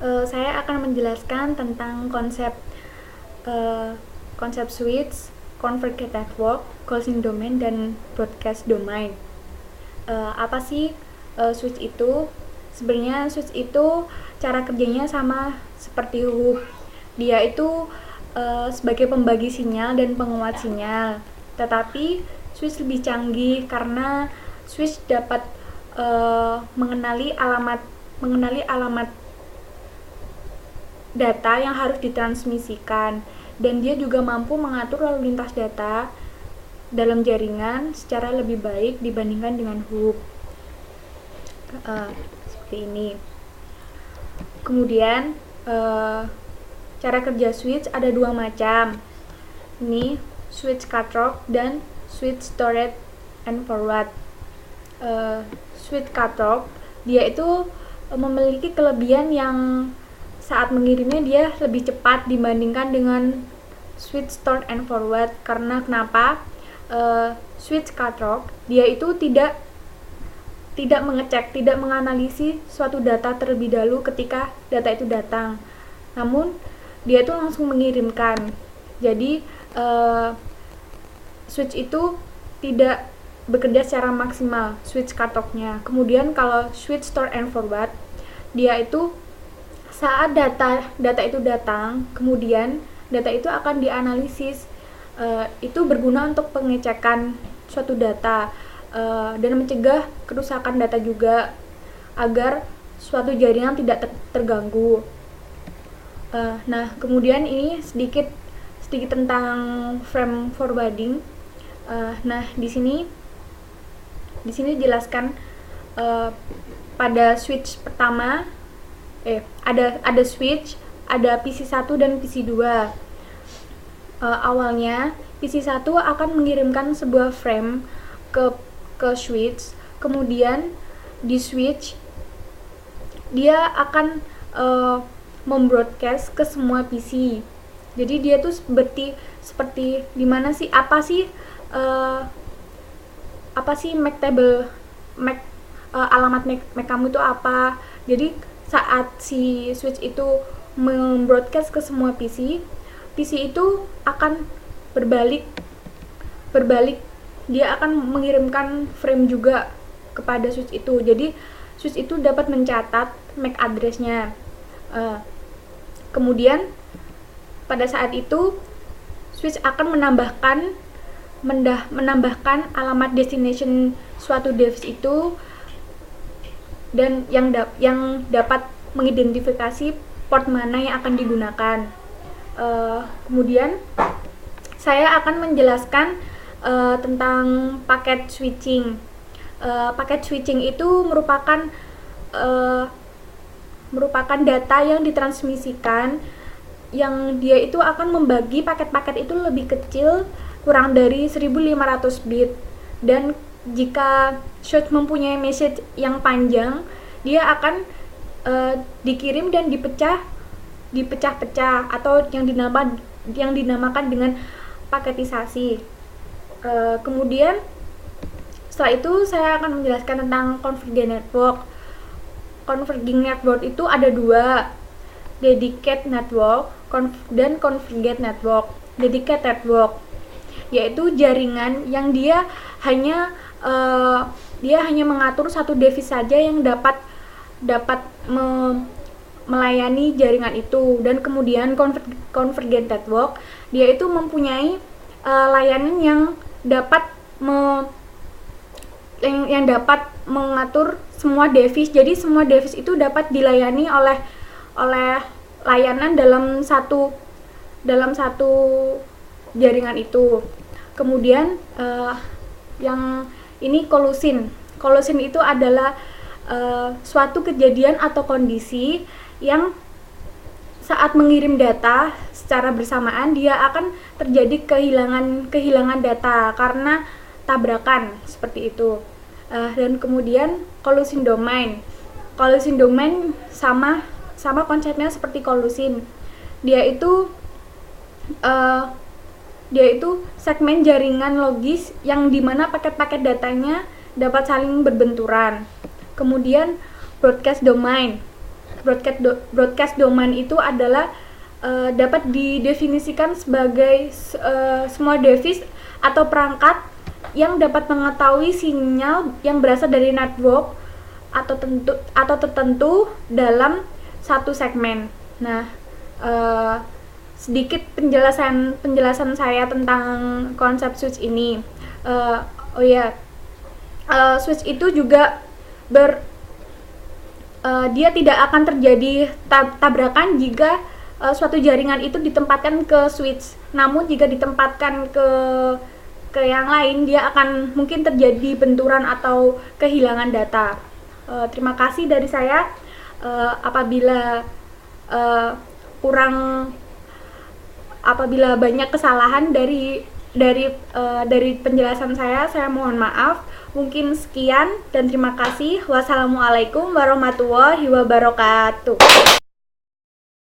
Saya akan menjelaskan tentang konsep switch, convergent network, closing domain, dan broadcast domain. Apa sih switch itu? Sebenarnya switch itu cara kerjanya sama seperti hub. Dia itu sebagai pembagi sinyal dan penguat sinyal. Tetapi switch lebih canggih karena switch dapat mengenali alamat data yang harus ditransmisikan, dan dia juga mampu mengatur lalu lintas data dalam jaringan secara lebih baik dibandingkan dengan hub. Seperti ini. Kemudian cara kerja switch ada dua macam. Ini switch cutoff dan switch storage and forward. Switch cutoff dia itu memiliki kelebihan yang saat mengirimnya dia lebih cepat dibandingkan dengan switch store and forward. Karena kenapa? Switch cutoff dia itu tidak mengecek, tidak menganalisis suatu data terlebih dahulu ketika data itu datang, namun dia itu langsung mengirimkan. Jadi switch itu tidak bekerja secara maksimal, switch cutoff-nya. Kemudian kalau switch store and forward, dia itu saat data itu datang, kemudian data itu akan dianalisis. Itu berguna untuk pengecekan suatu data dan mencegah kerusakan data juga agar suatu jaringan tidak terganggu. Nah, kemudian ini sedikit tentang frame forwarding. Nah, di sini dijelaskan pada switch pertama ada switch, ada PC1 dan PC2. Awalnya PC1 akan mengirimkan sebuah frame ke switch, kemudian di switch dia akan membroadcast ke semua PC. Jadi dia tuh seperti dimana sih, apa sih MAC table, alamat MAC kamu itu apa. Jadi saat si switch itu membroadcast ke semua PC itu akan berbalik, dia akan mengirimkan frame juga kepada switch itu. Jadi switch itu dapat mencatat MAC address-nya. Kemudian pada saat itu switch akan menambahkan alamat destination suatu device itu, dan yang dapat mengidentifikasi port mana yang akan digunakan. Kemudian saya akan menjelaskan tentang paket switching. Paket switching itu merupakan data yang ditransmisikan, yang dia itu akan membagi paket-paket itu lebih kecil, kurang dari 1500 bit, dan jika switch mempunyai message yang panjang, dia akan dikirim dan dipecah-pecah atau yang dinamakan dengan paketisasi. Kemudian setelah itu saya akan menjelaskan tentang convergent network. Converging network itu ada dua, dedicated network dan convergent network. Dedicated network yaitu jaringan yang dia hanya mengatur satu device saja yang dapat melayani jaringan itu. Dan kemudian convergent network dia itu mempunyai layanan yang dapat mengatur semua device. Jadi semua device itu dapat dilayani oleh layanan dalam satu jaringan itu. Kemudian yang ini collusion itu adalah suatu kejadian atau kondisi yang saat mengirim data secara bersamaan dia akan terjadi kehilangan data karena tabrakan, seperti itu. Dan kemudian collusion domain sama konsepnya seperti collusion. Dia itu segmen jaringan logis yang dimana paket-paket datanya dapat saling berbenturan. Kemudian broadcast domain broadcast domain itu adalah dapat didefinisikan sebagai semua device atau perangkat yang dapat mengetahui sinyal yang berasal dari network atau tertentu dalam satu segmen. Nah, sedikit penjelasan saya tentang konsep switch ini. Switch itu juga dia tidak akan terjadi tabrakan jika suatu jaringan itu ditempatkan ke switch. Namun jika ditempatkan ke yang lain, dia akan mungkin terjadi benturan atau kehilangan data. Terima kasih dari saya. Apabila banyak kesalahan dari penjelasan saya mohon maaf. Mungkin sekian dan terima kasih. Wassalamualaikum warahmatullahi wabarakatuh.